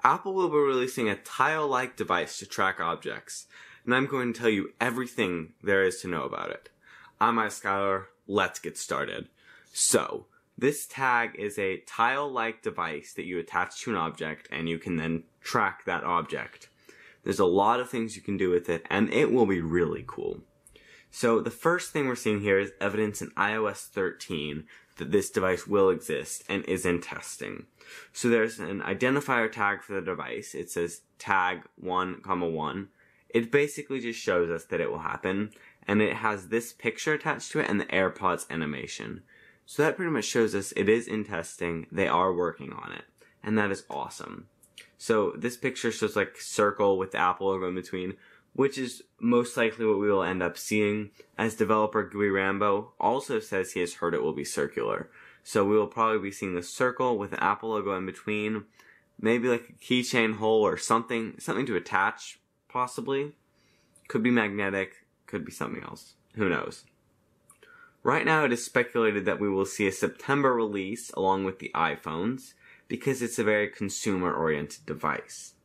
Apple will be releasing a Tile-like device to track objects, and I'm going to tell you everything there is to know about it. I'm Skylar, let's get started. So, this tag is a Tile-like device that you attach to an object, and you can then track that object. There's a lot of things you can do with it, and it will be really cool. So the first thing we're seeing here is evidence in iOS 13 that this device will exist and is in testing. So there's an identifier tag for the device. It says tag 1,1. It basically just shows us that it will happen, and it has this picture attached to it and the AirPods animation. So that pretty much shows us it is in testing, they are working on it, and that is awesome. So this picture shows like circle with the Apple logo in between, which is most likely what we will end up seeing, as developer Gooey Rambo also says he has heard it will be circular. So we will probably be seeing the circle with the Apple logo in between, maybe like a keychain hole or something to attach, possibly. Could be magnetic, could be something else. Who knows? Right now it is speculated that we will see a September release along with the iPhones, because it's a very consumer-oriented device.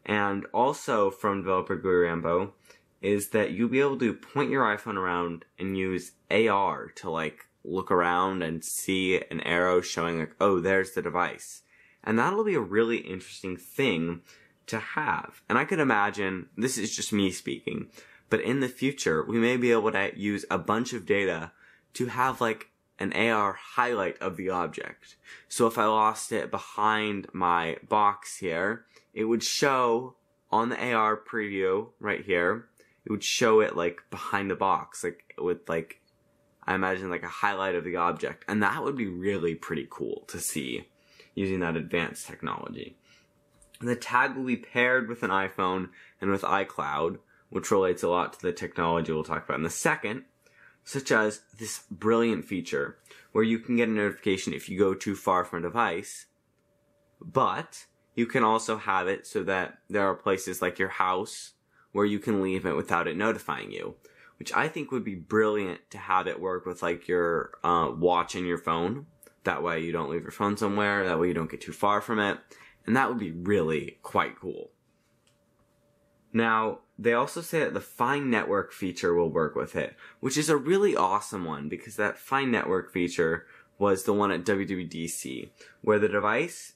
And also from developer Gooey Rambo is that you'll be able to point your iPhone around and use AR to like look around and see an arrow showing like, oh, there's the device. And that'll be a really interesting thing to have. And I could imagine, this is just me speaking, but in the future, we may be able to use a bunch of data to have like an AR highlight of the object. So if I lost it behind my box here, it would show on the AR preview right here, it would show it like behind the box, like with like, I imagine like a highlight of the object. And that would be really pretty cool to see using that advanced technology. And the tag will be paired with an iPhone and with iCloud, which relates a lot to the technology we'll talk about in a second, such as this brilliant feature where you can get a notification if you go too far from a device, but you can also have it so that there are places like your house where you can leave it without it notifying you, which I think would be brilliant to have it work with like your watch and your phone. That way you don't leave your phone somewhere, that way you don't get too far from it, and that would be really quite cool. Now, they also say that the Find Network feature will work with it, which is a really awesome one because that Find Network feature was the one at WWDC, where the device,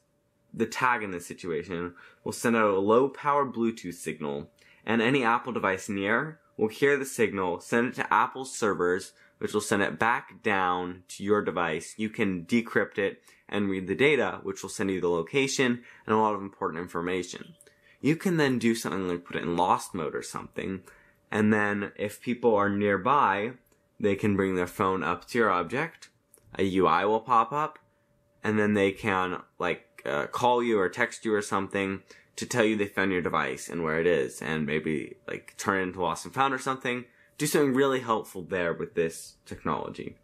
the tag in this situation, will send out a low-power Bluetooth signal, and any Apple device near will hear the signal, send it to Apple's servers, which will send it back down to your device. You can decrypt it and read the data, which will send you the location and a lot of important information. You can then do something like put it in lost mode or something, and then if people are nearby, they can bring their phone up to your object, a UI will pop up, and then they can like call you or text you or something to tell you they found your device and where it is, and maybe like turn it into lost and found or something. Do something really helpful there with this technology.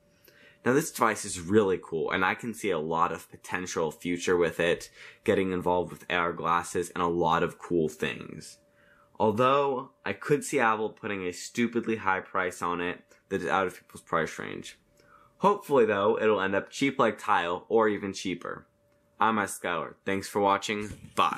Now this device is really cool, and I can see a lot of potential future with it, getting involved with AR glasses and a lot of cool things. Although, I could see Apple putting a stupidly high price on it that is out of people's price range. Hopefully though, it'll end up cheap like Tile, or even cheaper. I'm Skylar. Thanks for watching. Bye.